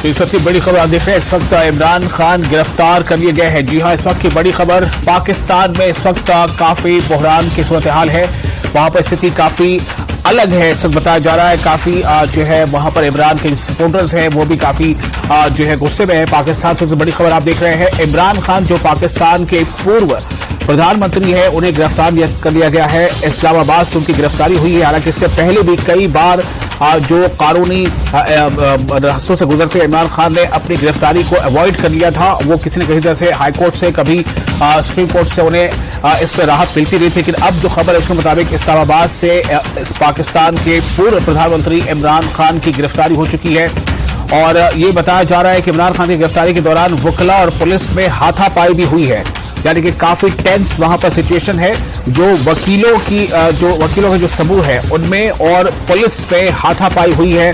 तो इस वक्त की बड़ी खबर आप देख रहे हैं। इस वक्त इमरान खान गिरफ्तार कर लिए गए हैं। जी हां, इस वक्त की बड़ी खबर, पाकिस्तान में इस वक्त काफी बहरान की सूरत हाल है। वहां पर स्थिति काफी अलग है। इस वक्त बताया जा रहा है काफी जो है वहां पर इमरान के सपोर्टर्स हैं वो भी काफी जो है गुस्से में है। पाकिस्तान से बड़ी खबर आप देख रहे हैं। इमरान खान जो पाकिस्तान के पूर्व प्रधानमंत्री है उन्हें गिरफ्तार कर लिया गया है। इस्लामाबाद से उनकी गिरफ्तारी हुई है। हालांकि इससे पहले भी कई बार जो कानूनी रास्तों से गुजरते इमरान खान ने अपनी गिरफ्तारी को अवॉइड कर लिया था। वो किसी न किसी तरह से हाईकोर्ट से, कभी सुप्रीम कोर्ट से उन्हें इस पर राहत मिलती रही थी। लेकिन अब जो खबर है उसके मुताबिक इस्लामाबाद से पाकिस्तान के पूर्व प्रधानमंत्री इमरान खान की गिरफ्तारी हो चुकी है। और ये बताया जा रहा है कि इमरान खान की गिरफ्तारी के दौरान वकला और पुलिस में हाथापाई भी हुई है। यानी कि काफी टेंस वहां पर सिचुएशन है। जो वकीलों के जो समूह है उनमें और पुलिस में हाथापाई हुई है।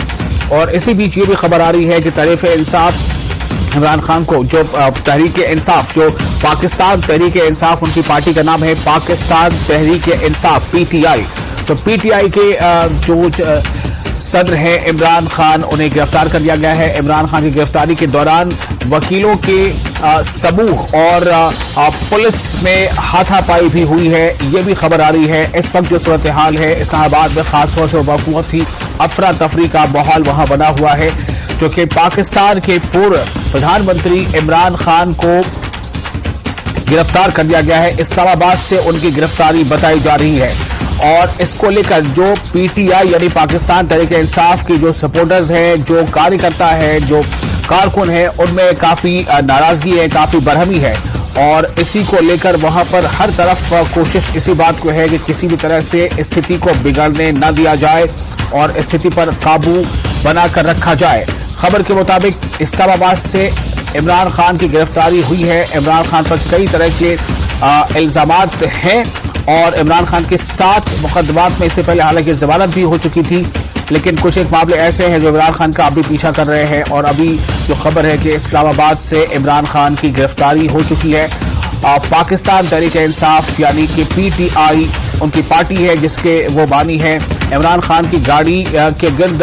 और इसी बीच ये भी खबर आ रही है कि तहरीक-ए-इंसाफ इमरान खान को, जो तहरीक-ए-इंसाफ, जो पाकिस्तान तहरीक-ए-इंसाफ उनकी पार्टी का नाम है, पाकिस्तान तहरीक-ए-इंसाफ PTI, तो PTI के जो सदर है इमरान खान, उन्हें गिरफ्तार कर लिया गया है। इमरान खान की गिरफ्तारी के दौरान वकीलों के समूह और पुलिस में हाथापाई भी हुई है। ये भी खबर आ रही है। इस वक्त जो सूरत हाल है इस्लामाबाद में खासतौर से बहुत ही अफरा तफरी का माहौल वहां बना हुआ है, जो कि पाकिस्तान के पूर्व प्रधानमंत्री इमरान खान को गिरफ्तार कर लिया गया है। इस्लामाबाद से उनकी गिरफ्तारी बताई जा रही है। और इसको लेकर जो PTI यानी पाकिस्तान तहरीक-ए-इंसाफ की जो सपोर्टर्स हैं, जो कार्यकर्ता है, जो कारकुन है, उनमें काफी नाराजगी है, काफी बरहमी है। और इसी को लेकर वहां पर हर तरफ कोशिश इसी बात को है कि किसी भी तरह से स्थिति को बिगड़ने न दिया जाए और स्थिति पर काबू बनाकर रखा जाए। खबर के मुताबिक इस्लामाबाद से इमरान खान की गिरफ्तारी हुई है। इमरान खान पर कई तरह के इल्जामात हैं और इमरान खान के 7 मुकदमात में इससे पहले हालांकि जमानत भी हो चुकी थी। लेकिन कुछ एक मामले ऐसे हैं जो इमरान खान का अभी पीछा कर रहे हैं। और अभी जो खबर है कि इस्लामाबाद से इमरान खान की गिरफ्तारी हो चुकी है। पाकिस्तान तहरीक-ए-इंसाफ यानी कि PTI उनकी पार्टी है जिसके वो बानी है। इमरान खान की गाड़ी के गिर्द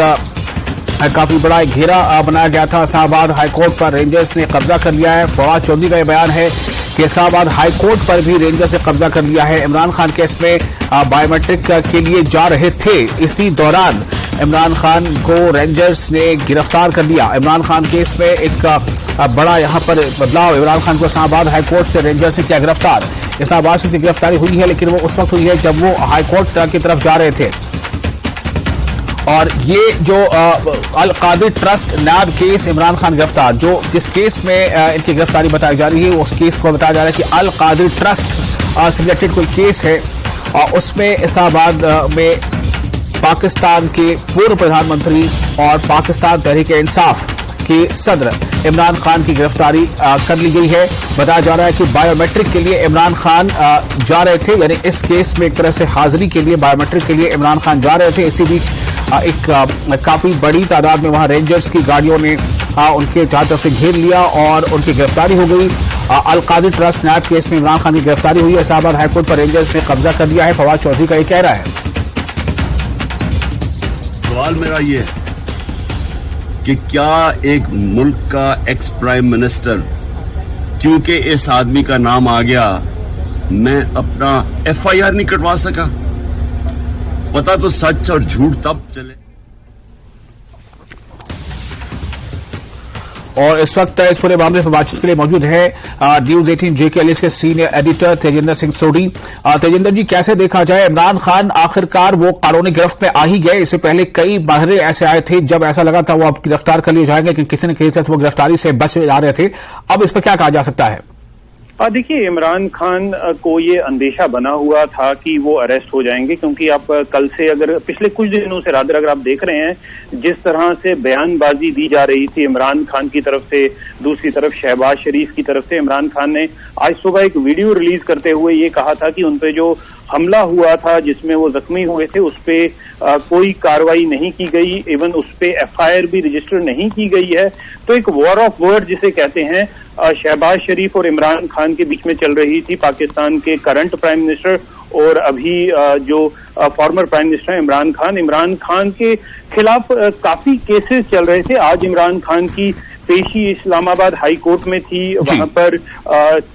काफी बड़ा घेरा बनाया गया था। इस्लामाबाद हाईकोर्ट पर रेंजर्स ने कब्जा कर लिया है। फवाद चौधरी का यह बयान है कि इस्लामाबाद हाईकोर्ट पर भी रेंजर्स से कब्जा कर लिया है। इमरान खान केस में बायोमेट्रिक के लिए जा रहे थे। इसी दौरान इमरान खान को रेंजर्स ने गिरफ्तार कर लिया। इमरान खान केस में एक बड़ा यहां पर बदलाव। इमरान खान को इस्लामाबाद हाईकोर्ट से रेंजर्स से किया गिरफ्तार। इस्लामाबाद से गिरफ्तारी हुई है लेकिन वो उस वक्त हुई है जब वो हाईकोर्ट की तरफ जा रहे थे। और ये जो अल कादिर ट्रस्ट नैब केस इमरान खान गिरफ्तार, जो जिस केस में इनकी गिरफ्तारी बताई जा रही है उस केस को बताया जा रहा है कि अल कादिर ट्रस्ट से रिलेटेड कोई केस है। और उसमें इस्लामाबाद में पाकिस्तान के पूर्व प्रधानमंत्री और पाकिस्तान तहरीक-ए-इंसाफ के सदर इमरान खान की गिरफ्तारी कर ली गई है। बताया जा रहा है कि बायोमेट्रिक के लिए इमरान खान जा रहे थे। यानी इस केस में एक तरह से हाजिरी के लिए बायोमेट्रिक के लिए इमरान खान जा रहे थे। इसी बीच एक काफी बड़ी तादाद में वहां रेंजर्स की गाड़ियों ने उनके चारों तरफ से घेर लिया और उनकी गिरफ्तारी हो गई। अल कादिर ट्रस्ट नैब केस में इमरान खान की गिरफ्तारी हुई है। इस्लामाबाद हाईकोर्ट पर रेंजर्स ने कब्जा कर लिया है। फवाद चौधरी का ये कह रहा है। सवाल मेरा ये है कि क्या एक मुल्क का एक्स प्राइम मिनिस्टर, क्योंकि इस आदमी का नाम आ गया, मैं अपना FIR नहीं कटवा सका? पता तो सच और झूठ तब चले। और इस वक्त इस पूरे मामले पर बातचीत के लिए मौजूद है न्यूज 18 JKLH के सीनियर एडिटर तेजिंदर सिंह सोढी। तेजिंदर जी, कैसे देखा जाए, इमरान खान आखिरकार वो कानूनी गिरफ्त में आ ही गए। इससे पहले कई बहरे ऐसे आए थे जब ऐसा लगा था वो अब गिरफ्तार कर लिए जाएंगे, लेकिन किसी न किसी से वो गिरफ्तारी से बच जा रहे थे। अब इस पर क्या कहा जा सकता है? देखिए, इमरान खान को ये अंदेशा बना हुआ था कि वो अरेस्ट हो जाएंगे, क्योंकि आप कल से, अगर पिछले कुछ दिनों से रात अगर आप देख रहे हैं जिस तरह से बयानबाजी दी जा रही थी इमरान खान की तरफ से, दूसरी तरफ शहबाज शरीफ की तरफ से, इमरान खान ने आज सुबह एक वीडियो रिलीज करते हुए ये कहा था कि उन पे जो हमला हुआ था जिसमें वो जख्मी हुए थे उस पे कोई कार्रवाई नहीं की गई, इवन उस पे FIR भी रजिस्टर नहीं की गई है। तो एक वॉर ऑफ वर्ड जिसे कहते हैं, शहबाज शरीफ और इमरान खान के बीच में चल रही थी। पाकिस्तान के करंट प्राइम मिनिस्टर और अभी जो former prime minister Imran Khan के खिलाफ काफी केसेस चल रहे थे। आज इमरान खान की पेशी इस्लामाबाद हाई कोर्ट में थी। वहां पर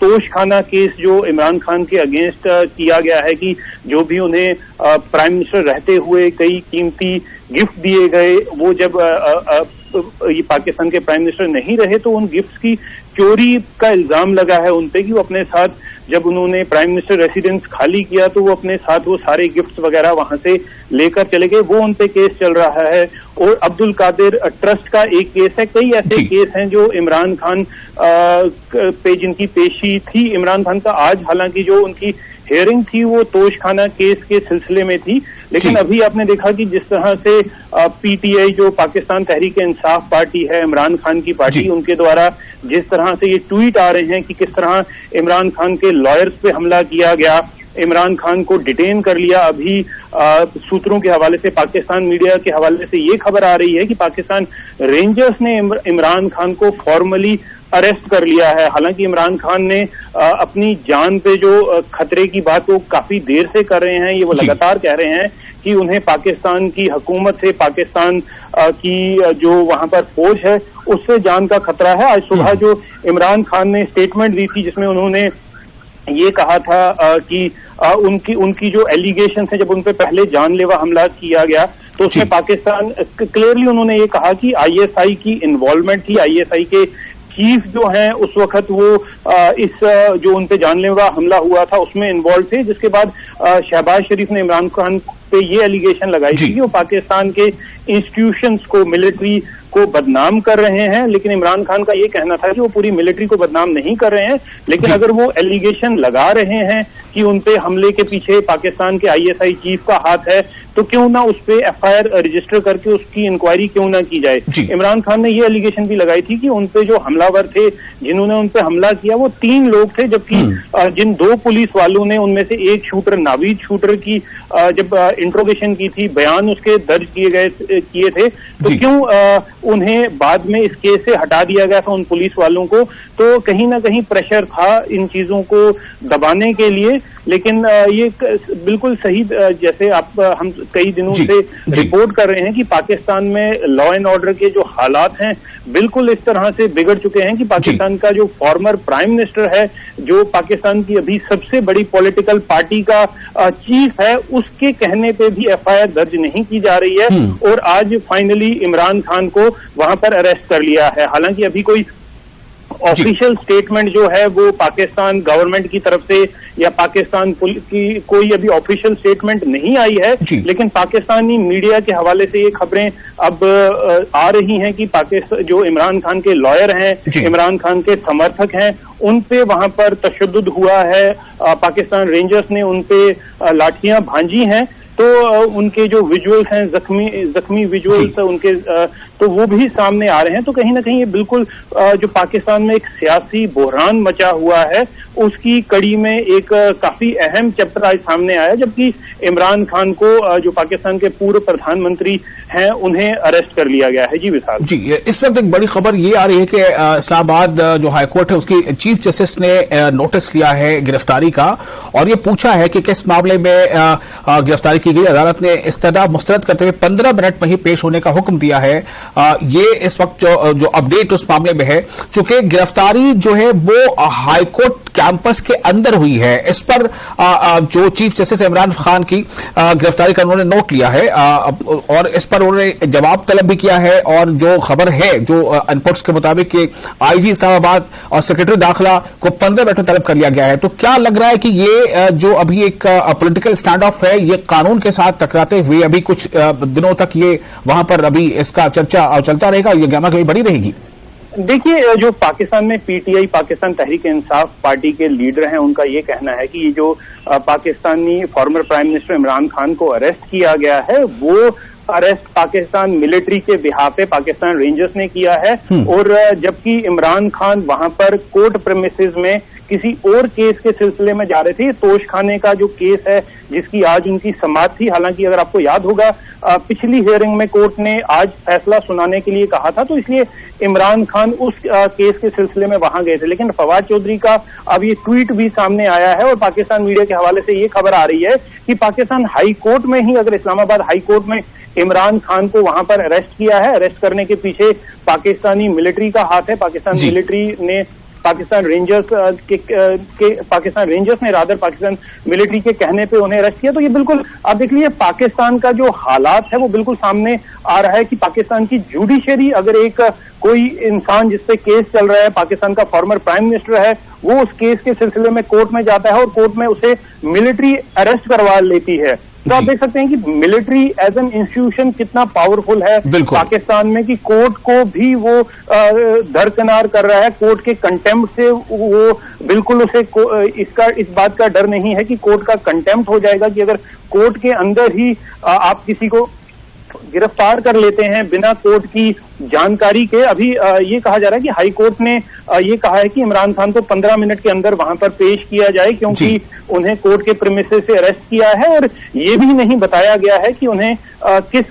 तोशखाना केस जो इमरान खान के अगेंस्ट किया गया है कि जो भी उन्हें प्राइम मिनिस्टर रहते हुए कई कीमती गिफ्ट दिए गए, वो जब ये पाकिस्तान के प्राइम मिनिस्टर नहीं रहे तो उन गिफ्ट्स की चोरी का इल्जाम लगा है उन पे कि वो अपने साथ, जब उन्होंने प्राइम मिनिस्टर रेसिडेंस खाली किया तो वो अपने साथ वो सारे गिफ्ट्स वगैरह वहां से लेकर चले गए, वो उन पे केस चल रहा है। और अब्दुल कादिर ट्रस्ट का एक केस है, कई ऐसे केस हैं जो इमरान खान पे जिनकी पेशी थी। इमरान खान का आज हालांकि जो उनकी हियरिंग थी वो तोशखाना केस के सिलसिले में थी, लेकिन अभी आपने देखा कि जिस तरह से पीटीआई जो पाकिस्तान तहरीक इंसाफ पार्टी है, इमरान खान की पार्टी, उनके द्वारा जिस तरह से ये ट्वीट आ रहे हैं कि किस तरह इमरान खान के लॉयर्स पे हमला किया गया, इमरान खान को डिटेन कर लिया। अभी सूत्रों के हवाले से, पाकिस्तान मीडिया के हवाले से ये खबर आ रही है कि पाकिस्तान रेंजर्स ने इमरान खान को फॉर्मली अरेस्ट कर लिया है। हालांकि इमरान खान ने अपनी जान पे जो खतरे की बात वो काफी देर से कर रहे हैं, ये वो लगातार कह रहे हैं कि उन्हें पाकिस्तान की हुकूमत से, पाकिस्तान की जो वहां पर फौज है उससे जान का खतरा है। आज सुबह जो इमरान खान ने स्टेटमेंट दी थी जिसमें उन्होंने ये कहा था कि उनकी जो एलिगेशन है, जब उन पे पहले जानलेवा हमला किया गया तो उसमें पाकिस्तान क्लियरली उन्होंने ये कहा कि आईएसआई की इन्वॉल्वमेंट थी, आईएसआई के चीफ जो हैं उस वक्त वो इस जो उन पे जानलेवा हमला हुआ था उसमें इन्वॉल्व थे, जिसके बाद शहबाज शरीफ ने इमरान खान पे ये एलिगेशन लगाई थी कि वो पाकिस्तान के इंस्टीट्यूशंस को, मिलिट्री को बदनाम कर रहे हैं। लेकिन इमरान खान का ये कहना था कि वो पूरी मिलिट्री को बदनाम नहीं कर रहे हैं, लेकिन अगर वो एलिगेशन लगा रहे हैं कि उन पे हमले के पीछे पाकिस्तान के आईएसआई चीफ का हाथ है तो क्यों ना उस पे एफआईआर रजिस्टर करके उसकी इंक्वायरी क्यों ना की जाए। इमरान खान ने ये एलिगेशन भी लगाई थी कि उन पे जो हमलावर थे, जिन्होंने उन पे हमला किया, वो 3 लोग थे, जबकि जिन 2 पुलिस वालों ने, उनमें से एक शूटर, नावीद शूटर की जब इंट्रोगेशन की थी, बयान उसके दर्ज किए थे, तो क्यों उन्हें बाद में इस केस से हटा दिया गया था उन पुलिस वालों को। तो कहीं ना कहीं प्रेशर था इन चीजों को दबाने के लिए। लेकिन ये बिल्कुल सही, जैसे हम कई दिनों से रिपोर्ट कर रहे हैं कि पाकिस्तान में लॉ एंड ऑर्डर के जो हालात हैं बिल्कुल इस तरह से बिगड़ चुके हैं कि पाकिस्तान का जो फॉर्मर प्राइम मिनिस्टर है, जो पाकिस्तान की अभी सबसे बड़ी पॉलिटिकल पार्टी का चीफ है, उसके कहने पे भी एफआईआर दर्ज नहीं की जा रही है। और आज फाइनली इमरान खान को वहां पर अरेस्ट कर लिया है। हालांकि अभी कोई ऑफिशियल स्टेटमेंट जो है वो पाकिस्तान गवर्नमेंट की तरफ से या पाकिस्तान पुलिस की कोई अभी ऑफिशियल स्टेटमेंट नहीं आई है, लेकिन पाकिस्तानी मीडिया के हवाले से ये खबरें अब आ रही हैं कि पाकिस्तान जो इमरान खान के लॉयर हैं, इमरान खान के समर्थक हैं, उन पे वहां पर तशद्दुद हुआ है। पाकिस्तान रेंजर्स ने उन पे लाठियां भांजी हैं, तो उनके जो विजुअल्स हैं, जख्मी विजुअल्स उनके, तो वो भी सामने आ रहे हैं। तो कहीं ना कहीं ये बिल्कुल जो पाकिस्तान में एक सियासी बहरान मचा हुआ है उसकी कड़ी में एक काफी अहम चैप्टर आज सामने आया, जबकि इमरान खान को जो पाकिस्तान के पूर्व प्रधानमंत्री हैं उन्हें अरेस्ट कर लिया गया है। जी विशाल जी, इस वक्त एक बड़ी खबर ये आ रही है कि इस्लामाबाद जो हाईकोर्ट है उसकी चीफ जस्टिस ने नोटिस लिया है गिरफ्तारी का और ये पूछा है कि किस मामले में गिरफ्तारी की गई। अदालत ने इस्तदा मुस्तरद करते हुए 15 मिनट में ही पेश होने का हुक्म दिया है। ये इस वक्त जो अपडेट उस मामले में है, चूंकि गिरफ्तारी जो है वो हाईकोर्ट कैंपस के अंदर हुई है, इस पर जो चीफ जस्टिस इमरान खान की गिरफ्तारी का उन्होंने नोट लिया है और इस पर उन्होंने जवाब तलब भी किया है। और जो खबर है, जो इनपुट्स के मुताबिक कि आईजी इस्लामाबाद और सेक्रेटरी दाखिला को 15 मिनट में तलब कर लिया गया है। तो क्या लग रहा है कि ये जो अभी एक पॉलिटिकल स्टैंड ऑफ है, ये कानून के साथ टकराते हुए अभी कुछ दिनों तक ये वहां पर अभी इसका चर्चा चलता रहेगा, ये गहमा गहमी बनी रहेगी? देखिए, जो पाकिस्तान में पीटीआई, पाकिस्तान तहरीक इंसाफ पार्टी के लीडर हैं, उनका ये कहना है कि ये जो Pakistani former prime minister Imran Khan को अरेस्ट किया गया है वो अरेस्ट पाकिस्तान मिलिट्री के बिहाफ पे पाकिस्तान रेंजर्स ने किया है। और जबकि इमरान खान वहां पर कोर्ट प्रेमिसेस में किसी और केस के सिलसिले में जा रहे थे। तोश खाने का जो केस है जिसकी आज उनकी समाअत थी, हालांकि अगर आपको याद होगा पिछली हियरिंग में कोर्ट ने आज फैसला सुनाने के लिए कहा था, तो इसलिए इमरान खान उस केस के सिलसिले में वहां गए थे। लेकिन फवाद चौधरी का अब ये ट्वीट भी सामने आया है और पाकिस्तान मीडिया के हवाले से ये खबर आ रही है कि पाकिस्तान हाई कोर्ट में ही, अगर इस्लामाबाद हाई कोर्ट में इमरान खान को वहां पर अरेस्ट किया है, अरेस्ट करने के पीछे पाकिस्तानी मिलिट्री का हाथ है। पाकिस्तान मिलिट्री ने पाकिस्तान रेंजर्स ने रादर पाकिस्तान मिलिट्री के कहने पे उन्हें अरेस्ट किया। तो ये बिल्कुल आप देख लीजिए पाकिस्तान का जो हालात है वो बिल्कुल सामने आ रहा है कि पाकिस्तान की जुडिशरी, अगर एक कोई इंसान जिसपे केस चल रहा है, पाकिस्तान का फॉर्मर प्राइम मिनिस्टर है, वो उस केस के सिलसिले में कोर्ट में जाता है और कोर्ट में उसे मिलिट्री अरेस्ट करवा लेती है। तो आप देख सकते हैं कि मिलिट्री एज एन इंस्टीट्यूशन कितना पावरफुल है पाकिस्तान में, कि कोर्ट को भी वो दरकिनार कर रहा है। कोर्ट के कंटेम्प्ट से वो बिल्कुल उसे इस बात का डर नहीं है कि कोर्ट का कंटेम्प्ट हो जाएगा, कि अगर कोर्ट के अंदर ही आप किसी को गिरफ्तार कर लेते हैं बिना कोर्ट की जानकारी के। अभी ये कहा जा रहा है कि हाई कोर्ट ने ये कहा है कि इमरान खान को 15 मिनट के अंदर वहां पर पेश किया जाए, क्योंकि उन्हें कोर्ट के प्रीमिसेस से अरेस्ट किया है और ये भी नहीं बताया गया है कि उन्हें किस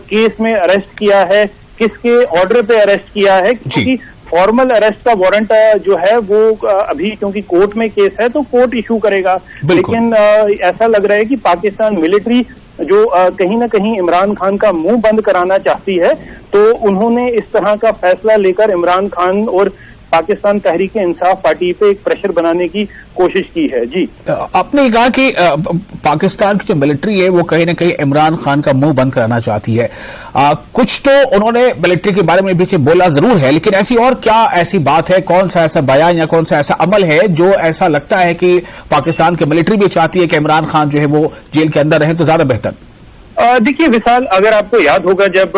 केस में अरेस्ट किया है, किसके ऑर्डर पे अरेस्ट किया है, क्योंकि फॉर्मल अरेस्ट का वारंट जो है वो अभी क्योंकि कोर्ट में केस है तो कोर्ट इशू करेगा। लेकिन ऐसा लग रहा है कि पाकिस्तान मिलिट्री जो कहीं ना कहीं इमरान खान का मुंह बंद कराना चाहती है, तो उन्होंने इस तरह का फैसला लेकर इमरान खान और पाकिस्तान तहरीक इंसाफ पार्टी पे एक प्रेशर बनाने की कोशिश की है। जी, आपने कहा कि पाकिस्तान की जो मिलिट्री है वो कहीं ना कहीं इमरान खान का मुंह बंद कराना चाहती है। कुछ तो उन्होंने मिलिट्री के बारे में पीछे बोला जरूर है, लेकिन ऐसी और क्या ऐसी बात है, कौन सा ऐसा बयान या कौन सा ऐसा अमल है जो ऐसा लगता है कि पाकिस्तान की मिलिट्री भी चाहती है कि इमरान खान जो है वो जेल के अंदर रहे तो ज्यादा बेहतर? देखिए विशाल, अगर आपको याद होगा जब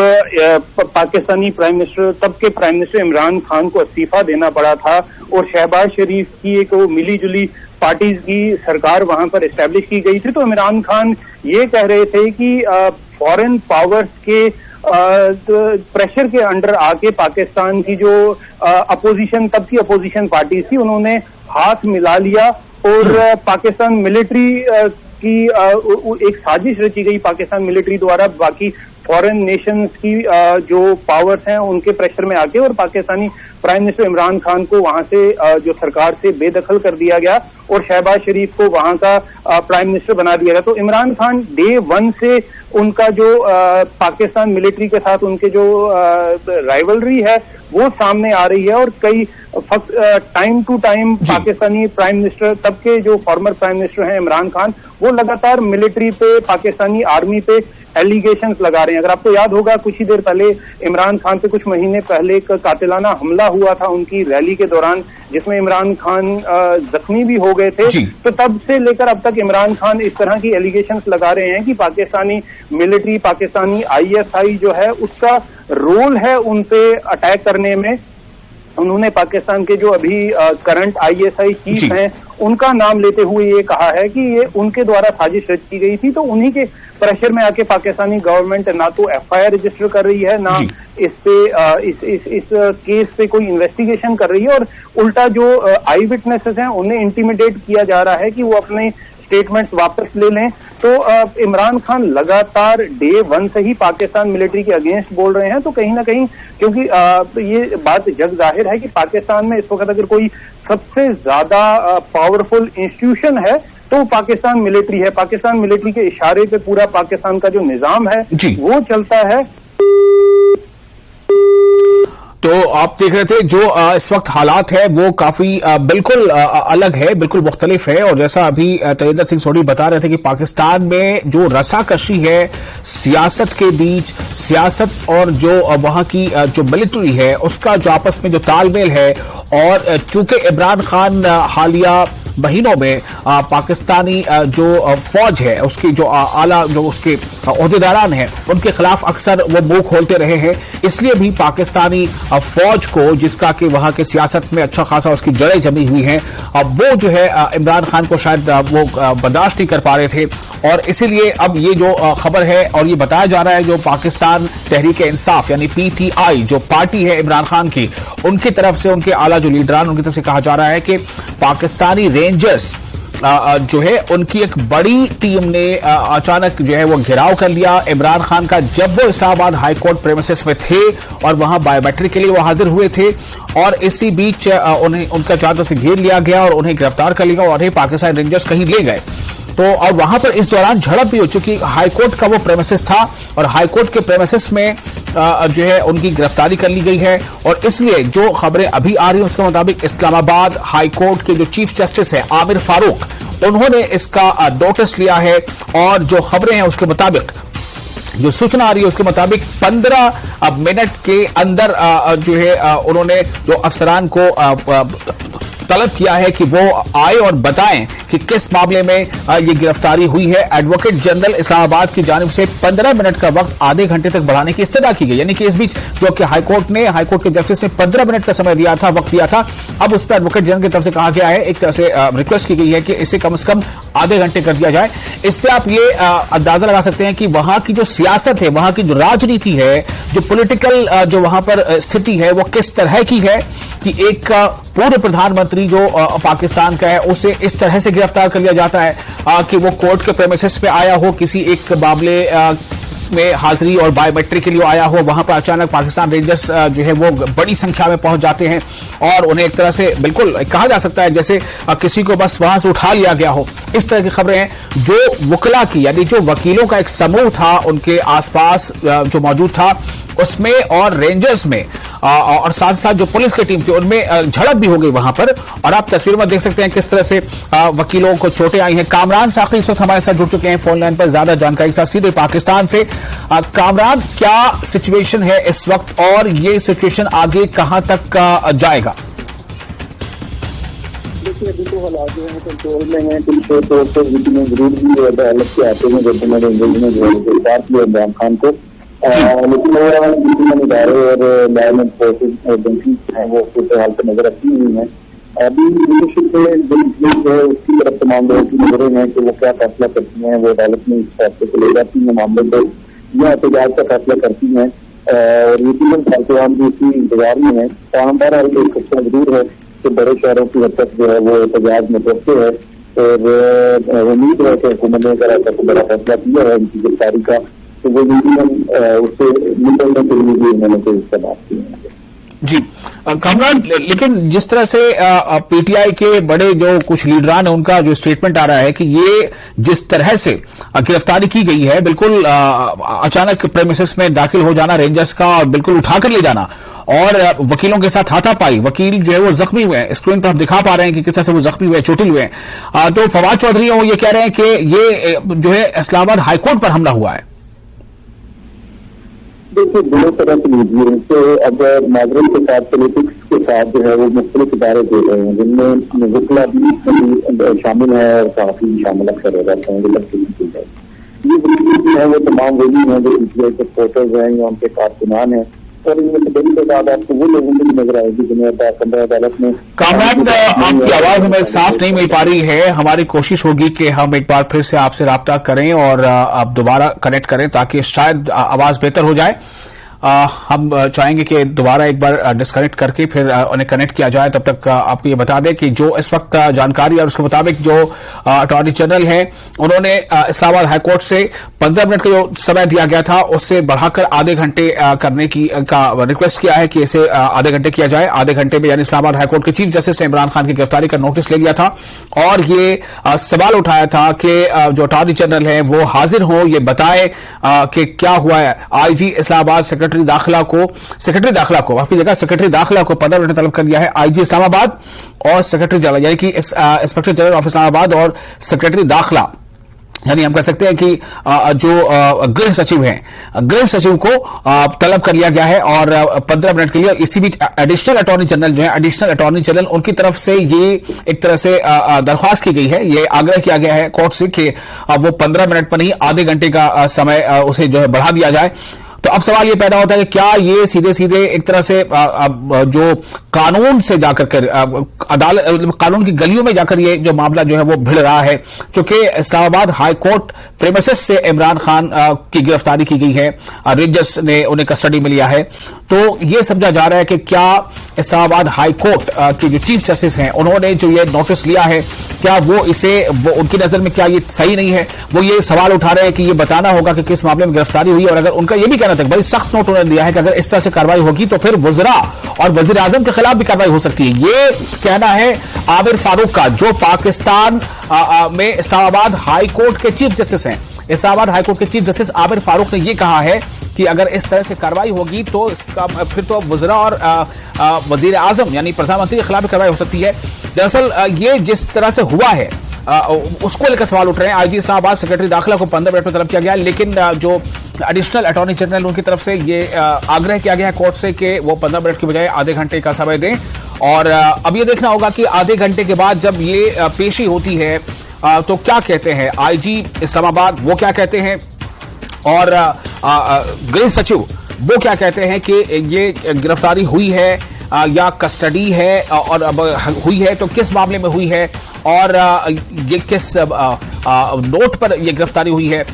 पाकिस्तानी प्राइम मिनिस्टर, तब के प्राइम मिनिस्टर इमरान खान को इस्तीफा देना पड़ा था और शहबाज शरीफ की एक मिली जुली पार्टीज की सरकार वहां पर एस्टेब्लिश की गई थी, तो इमरान खान ये कह रहे थे कि फॉरेन पावर्स के प्रेशर के अंडर आके पाकिस्तान की जो अपोजिशन, तब की अपोजिशन पार्टीज थी, उन्होंने हाथ मिला लिया और पाकिस्तान मिलिट्री की एक साजिश रची गई पाकिस्तान मिलिट्री द्वारा बाकी फॉरेन नेशंस की जो पावर्स हैं उनके प्रेशर में आके, और पाकिस्तानी प्राइम मिनिस्टर इमरान खान को वहां से जो सरकार से बेदखल कर दिया गया और शहबाज शरीफ को वहां का प्राइम मिनिस्टर बना दिया गया। तो इमरान खान डे वन से उनका जो पाकिस्तान मिलिट्री के साथ उनके जो राइवलरी है वो सामने आ रही है, और कई time to time Pakistani prime minister, तब के जो फॉर्मर प्राइम मिनिस्टर हैं इमरान खान, वो लगातार मिलिट्री पे, पाकिस्तानी आर्मी पे एलिगेशंस लगा रहे हैं। अगर आपको याद होगा कुछ ही देर पहले इमरान खान पे कुछ महीने पहले एक कातिलाना हमला हुआ था उनकी रैली के दौरान, जिसमें इमरान खान जख्मी भी हो गए थे। तो तब से लेकर अब तक इमरान खान इस तरह की एलिगेशंस लगा रहे हैं कि पाकिस्तानी मिलिट्री, पाकिस्तानी ISI जो है उसका रोल है उन पे अटैक करने में। उन्होंने पाकिस्तान के जो अभी करंट ISI चीफ हैं उनका नाम लेते हुए ये कहा है कि ये उनके द्वारा साजिश रची गई थी, तो उन्हीं के प्रेशर में आके पाकिस्तानी गवर्नमेंट ना तो FIR रजिस्टर कर रही है, ना इस पे इस केस पे कोई इन्वेस्टिगेशन कर रही है, और उल्टा जो आई विटनेसेस हैं उन्हें इंटिमिडेट किया जा रहा है कि वो अपने स्टेटमेंट्स वापस ले लें। तो इमरान खान लगातार डे वन से ही पाकिस्तान मिलिट्री के अगेंस्ट बोल रहे हैं। तो कहीं ना कहीं, क्योंकि ये बात जग जाहिर है कि पाकिस्तान में इस वक्त अगर कोई सबसे ज्यादा पावरफुल इंस्टीट्यूशन है तो पाकिस्तान मिलिट्री है। पाकिस्तान मिलिट्री के इशारे पे पूरा पाकिस्तान का जो निजाम है वो चलता है। तो आप देख रहे थे जो इस वक्त हालात है वो काफी बिल्कुल अलग है, बिल्कुल मुख्तलिफ है। और जैसा अभी तजिंदर सिंह सोढ़ी बता रहे थे कि पाकिस्तान में जो रसाकशी है सियासत के बीच, सियासत और जो वहां की जो मिलिट्री है उसका जो आपस में जो तालमेल है, और चूंकि इमरान खान हालिया महीनों में पाकिस्तानी जो फौज है उसकी जो आला जो उसके ओहदेदारान हैं उनके खिलाफ अक्सर वो मुंह खोलते रहे हैं, इसलिए भी पाकिस्तानी फौज को, जिसका कि वहां के सियासत में अच्छा खासा उसकी जड़ें जमी हुई हैं, वो जो है इमरान खान को शायद वो बर्दाश्त नहीं कर पा रहे थे। और इसीलिए अब ये जो खबर है और ये बताया जा रहा है जो पाकिस्तान तहरीक इंसाफ यानी पीटीआई जो पार्टी है इमरान खान की, उनकी तरफ से, उनके आला जो लीडरान, उनकी तरफ से कहा जा रहा है कि पाकिस्तानी रेंजर्स जो है उनकी एक बड़ी टीम ने अचानक जो है वो घेराव कर लिया इमरान खान का, जब वो इस्लामाबाद हाई कोर्ट प्रेमिसेस में थे और वहां बायोमेट्रिक के लिए वो हाजिर हुए थे। और इसी बीच उन्हें उनका चारों तरफ से घेर लिया गया और उन्हें गिरफ्तार कर लिया और उन्हें पाकिस्तानी रेंजर्स कहीं ले गए। तो और वहां पर इस दौरान झड़प भी हो चुकी, हाईकोर्ट का वो प्रेमिसेस था और हाईकोर्ट के प्रेमिसेस में जो है उनकी गिरफ्तारी कर ली गई है। और इसलिए जो खबरें अभी आ रही हैं उसके मुताबिक इस्लामाबाद हाईकोर्ट के जो चीफ जस्टिस है आमिर फारूक, उन्होंने इसका नोटिस लिया है और जो खबरें हैं उसके मुताबिक, जो सूचना आ रही है उसके मुताबिक 15 मिनट के अंदर जो है उन्होंने जो अफसरान को तलब किया है कि वो आए और बताएं कि किस मामले में ये गिरफ्तारी हुई है। एडवोकेट जनरल इस्लामाबाद की जानिब से 15 मिनट का वक्त आधे घंटे तक बढ़ाने की इस्तदा की गई, यानी कि इस बीच जो कि हाईकोर्ट के जस्टिस ने 15 मिनट का समय दिया था, वक्त दिया था, अब उस पर एडवोकेट जनरल की तरफ से कहा गया है, एक तरह से रिक्वेस्ट की गई है कि इसे कम से कम आधे घंटे कर दिया जाए। इससे आप ये अंदाजा लगा सकते हैं कि वहां की जो सियासत है, वहां की जो राजनीति है, जो पॉलिटिकल जो वहां पर स्थिति है, वो किस तरह की है कि एक पूर्व प्रधानमंत्री जो पाकिस्तान का है उसे इस तरह से गिरफ्तार कर लिया जाता है कि वो कोर्ट के प्रेमिसेस पे आया हो, किसी एक मामले में हाजिरी और बायोमेट्रिक के लिए आया हो, वहां पर अचानक पाकिस्तान रेंजर्स जो है वो बड़ी संख्या में पहुंच जाते हैं और उन्हें एक तरह से बिल्कुल कहा जा सकता है जैसे किसी को बस वहां से उठा लिया गया हो। इस तरह की खबरें हैं। जो वकला की यानी जो वकीलों का एक समूह था उनके आसपास जो मौजूद था उसमें और रेंजर्स में और साथ साथ जो पुलिस की टीम थी उनमें झड़प भी हो गई वहां पर। और आप तस्वीर में देख सकते हैं किस तरह से वकीलों को चोटें आई हैं। कामरान साकी इस वक्त हमारे साथ जुड़ चुके हैं फोन लाइन पर ज्यादा जानकारी के साथ सीधे पाकिस्तान से। कामरान, क्या सिचुएशन है इस वक्त और ये सिचुएशन आगे कहां तक जाएगा? देखिए, अभी तो हालात जो है कंट्रोल में है, कुछ तौर पर जरूर भी अदालत के आते हैं जब उन्होंने गिरफ्तार किया इमरान खान को, लेकिन इदारे और गवर्नमेंट फोर्सेज एजेंसी है वो फिलहाल पर नजर रखी हुई है। अभी लीडरशिप जो है उसकी तरफ तमाम लोगों की नजरें हैं कि वो क्या फैसला करती हैं, वो अदालत में इस फैसले को ले जाती हैं, मामले को या एहतजाज का फैसला करती हैं और यकीनन तालिबान भी इसी इंतजार में है। ताहम एक खतरा जरूर है कि बड़े शहरों की हद तक जो है वो एहतजाज में पहुंचे है और उम्मीद है कि हुकूमत ने अगर ऐसा बड़ा फैसला किया है उनकी गिरफ्तारी का तो वो यकीनन उससे निकलने के लिए भी उन्होंने कोई इस्तेमाल किया है। जी कामरान, लेकिन जिस तरह से पीटीआई के बड़े जो कुछ लीडरान है उनका जो स्टेटमेंट आ रहा है कि ये जिस तरह से गिरफ्तारी की गई है, बिल्कुल अचानक प्रेमिसेस में दाखिल हो जाना रेंजर्स का और बिल्कुल उठाकर ले जाना और वकीलों के साथ हाथापाई, वकील जो है वो जख्मी हुए हैं, स्क्रीन पर हम दिखा पा रहे हैं कि किस तरह से वो जख्मी हुए, चोटिल हुए हैं। तो फवाद चौधरी वो ये कह रहे हैं कि ये जो है इस्लामाबाद हाईकोर्ट पर हमला हुआ है। देखिए, दोनों तरह से लीजिए तो अगर नागरिक के साथ पॉलिटिक्स के साथ जो है वो मुख्तलिफ इदारे दे रहे हैं जिनमें वकला भी शामिल है और काफी शामिल अक्सर हो जाते हैं। ये वकील जो है वो तमाम वही हैं जो पीटीआई के सपोर्टर्स हैं या उनके कारकुनान हैं और इनमें से बड़ी तादाद आपको वो लोगों को भी नजर आएगी जिन्हें अदालत में। कामरान, आपकी आवाज हमें साफ नहीं मिल पा रही है। हमारी कोशिश होगी कि हम एक बार फिर से आपसे राब्ता करें और आप दोबारा कनेक्ट करें ताकि शायद आवाज बेहतर हो जाए। हम चाहेंगे कि दोबारा एक बार डिस्कनेक्ट करके फिर उन्हें कनेक्ट किया जाए। तब तक आपको ये बता दें कि जो इस वक्त जानकारी और उसके मुताबिक जो अटॉर्नी जनरल है उन्होंने इस्लामाबाद हाईकोर्ट से 15 मिनट का जो समय दिया गया था उससे बढ़ाकर आधे घंटे करने की का रिक्वेस्ट किया है कि इसे आधे घंटे किया जाए। आधे घंटे में यानी इस्लामाबाद हाईकोर्ट के चीफ जस्टिस ने इमरान खान की गिरफ्तारी का नोटिस ले लिया था और ये सवाल उठाया था कि जो अटॉर्नी जनरल है वो हाजिर हो, ये बताए कि क्या हुआ है। आईजी इस्लामाबाद सेक्रेटरी दाखिला को आपकी जगह सेक्रेटरी दाखिला को 15 मिनट तलब कर दिया है। आईजी इस्लामाबाद और सेक्रेटरी जनरल यानी कि इंस्पेक्टर जनरल ऑफ इस्लामाबाद और सेक्रेटरी दाखिला यानी हम कह सकते हैं कि जो गृह सचिव हैं, गृह सचिव को तलब कर लिया गया है और 15 मिनट के लिए। इसी बीच एडिशनल अटॉर्नी जनरल जो है, एडिशनल अटॉर्नी जनरल उनकी तरफ से ये एक तरह से दरख्वास्त की गई है, ये आग्रह किया गया है कोर्ट से कि वो 15 मिनट पर नहीं आधे घंटे का समय उसे जो है बढ़ा दिया जाए। तो अब सवाल ये पैदा होता है कि क्या ये सीधे सीधे एक तरह से जो कानून से जाकर अदालत कानून की गलियों में जाकर ये जो मामला जो है वो भिड़ रहा है, चूंकि इस्लामाबाद हाई कोर्ट प्रेमिसेस से इमरान खान की गिरफ्तारी की गई है, रेंजर्स ने उन्हें कस्टडी में लिया है। तो ये समझा जा रहा है कि क्या इस्लामाबाद हाई कोर्ट के जो चीफ जस्टिस हैं उन्होंने जो ये नोटिस लिया है, क्या वो उनकी नजर में क्या ये सही नहीं है? वो ये सवाल उठा रहे हैं कि ये बताना होगा कि किस मामले में गिरफ्तारी हुई है। और अगर उनका ये भी कहना था, बड़ी सख्त नोट उन्होंने दिया है कि अगर इस तरह से कार्रवाई होगी तो फिर वज़रा और वज़ीर आज़म के खिलाफ भी कार्रवाई हो सकती है। ये कहना है आबिर फारूक का, जो पाकिस्तान में इस्लामाबाद हाई कोर्ट के चीफ जस्टिस हैं। इस्लामाबाद हाई कोर्ट के चीफ जस्टिस आबिर फारूक ने यह कहा है कि अगर इस तरह से कार्रवाई होगी तो इसका फिर तो वज़रा और वज़ीर आज़म यानी प्रधानमंत्री के खिलाफ भी कार्रवाई हो सकती है। दरअसल ये जिस तरह से हुआ है उसको लेकर सवाल उठ रहे हैं। आईजी इस्लामाबाद सेक्रेटरी दाखिला को 15 मिनट में तलब किया गया, लेकिन जो एडिशनल अटॉर्नी जनरल उनकी तरफ से ये आग्रह किया गया है कोर्ट से कि वो 15 मिनट की बजाय आधे घंटे का समय दें। और अब ये देखना होगा कि आधे घंटे के बाद जब ये पेशी होती है तो क्या कहते हैं आईजी इस्लामाबाद, वो क्या कहते हैं, और गृह सचिव वो क्या कहते हैं कि ये गिरफ्तारी हुई है या कस्टडी है, और अब हुई है तो किस मामले में हुई है, और ये किस नोट पर ये गिरफ्तारी हुई है,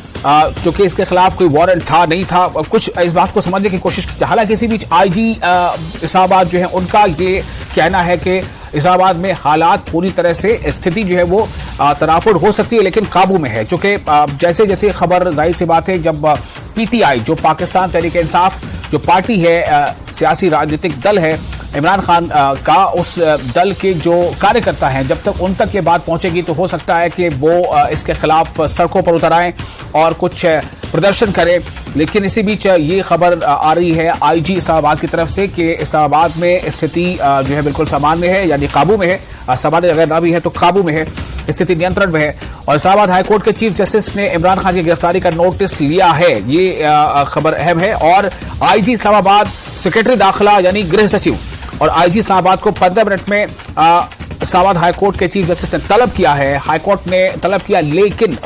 चूंकि इसके खिलाफ कोई वारंट था नहीं था। कुछ इस बात को समझने की कोशिश की। हालांकि इसी बीच आईजी इस्लामाबाद जो है उनका ये कहना है कि इस्लामाबाद में हालात पूरी तरह से स्थिति जो है वो तनाफुर हो सकती है लेकिन काबू में है, चूंकि जैसे जैसे खबर, जाहिर सी बात है, जब पीटीआई जो पाकिस्तान तहरीक इंसाफ जो पार्टी है, सियासी राजनीतिक दल है इमरान खान का, उस दल के जो कार्यकर्ता हैं, जब तक उन तक ये बात पहुंचेगी तो हो सकता है कि वो इसके खिलाफ सड़कों पर उतर आएं और कुछ प्रदर्शन करें। लेकिन इसी बीच ये खबर आ रही है आईजी इस्लामाबाद की तरफ से कि इस्लामाबाद में स्थिति जो है बिल्कुल सामान्य है, यानी काबू में है। सामान्य अगर ना भी है तो काबू में है, स्थिति नियंत्रण में है। और इस्लामाबाद हाईकोर्ट के चीफ जस्टिस ने इमरान खान की गिरफ्तारी का नोटिस लिया है, ये खबर अहम है। और आईजी इस्लामाबाद सेक्रेटरी दाखिला यानी गृह सचिव और आईजी इस्लामाबाद को 15 मिनट में इस्लामाबाद हाईकोर्ट के चीफ जस्टिस ने तलब किया है। हाईकोर्ट ने तलब किया, लेकिन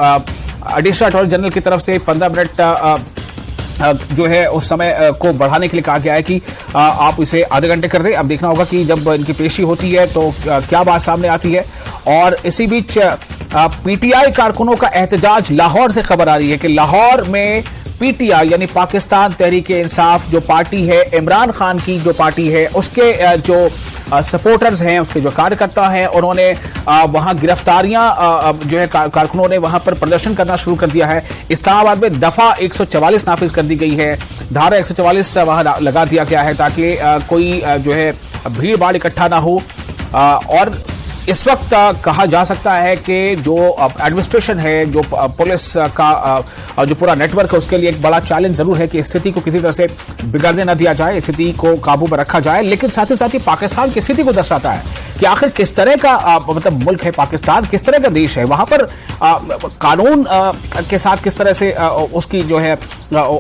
एडिशनल अटॉर्नी जनरल की तरफ से 15 मिनट जो है उस समय को बढ़ाने के लिए कहा गया है कि आप इसे आधे घंटे कर दें। अब देखना होगा कि जब इनकी पेशी होती है तो क्या बात सामने आती है। और इसी बीच पीटीआई कारकुनों का एहतजाज, लाहौर से खबर आ रही है कि लाहौर में पीटीआई यानी पाकिस्तान तहरीक इंसाफ जो पार्टी है, इमरान खान की जो पार्टी है, उसके जो सपोर्टर्स हैं, उसके जो कार्यकर्ता हैं, उन्होंने वहां गिरफ्तारियां जो है कारकुनों ने वहां पर प्रदर्शन करना शुरू कर दिया है। इस्लामाबाद में दफा 144 नाफिज कर दी गई है, धारा 144 वहां लगा दिया गया है ताकि कोई जो है भीड़ भाड़ इकट्ठा ना हो। और इस वक्त कहा जा सकता है कि जो एडमिनिस्ट्रेशन है, जो पुलिस का जो पूरा नेटवर्क है, उसके लिए एक बड़ा चैलेंज जरूर है कि स्थिति को किसी तरह से बिगड़ने न दिया जाए, स्थिति को काबू में रखा जाए। लेकिन साथ ही साथ ही पाकिस्तान की स्थिति को दर्शाता है कि आखिर किस तरह का मतलब मुल्क है पाकिस्तान, किस तरह का देश है। वहां पर कानून के साथ किस तरह से उसकी जो है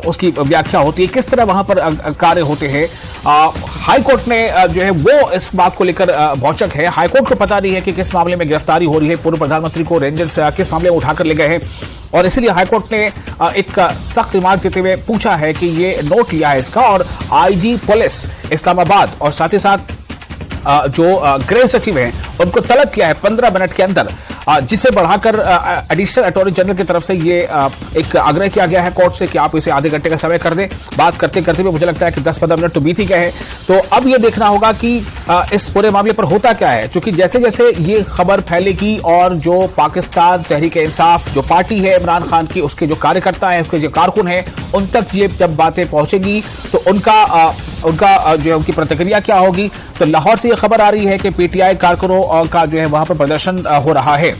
उसकी व्याख्या होती है, किस तरह वहां पर कार्य होते हैं। हाई कोर्ट ने जो है वो इस बात को लेकर भौचक है। हाई कोर्ट को पता नहीं है कि किस मामले में गिरफ्तारी हो रही है, पूर्व प्रधानमंत्री को रेंजर्स किस मामले में उठाकर ले गए हैं, और इसलिए हाईकोर्ट ने एक सख्त रिमार्क देते हुए पूछा है कि ये नोट लिया है इसका। और आईजी पुलिस इस्लामाबाद और साथ ही साथ जो गृह सचिव हैं उनको तलब किया है 15 मिनट के अंदर, जिसे बढ़ाकर एडिशनल अटॉर्नी जनरल की तरफ से ये एक आग्रह किया गया है कोर्ट से कि आप इसे आधे घंटे का समय कर दें। बात करते करते हुए मुझे लगता है कि 10-15 मिनट तो बीत ही गए हैं। तो अब ये देखना होगा कि इस पूरे मामले पर होता क्या है, क्योंकि जैसे जैसे ये खबर फैलेगी और जो पाकिस्तान तहरीक इंसाफ जो पार्टी है इमरान खान की, उसके जो कार्यकर्ता हैं, उसके जो कारकुन हैं, उन तक ये जब बातें पहुंचेगी तो उनका जो है उनकी प्रतिक्रिया क्या होगी। तो लाहौर से ये खबर आ रही है कि पीटीआई कारकुनों का जो है वहां पर प्रदर्शन हो रहा है।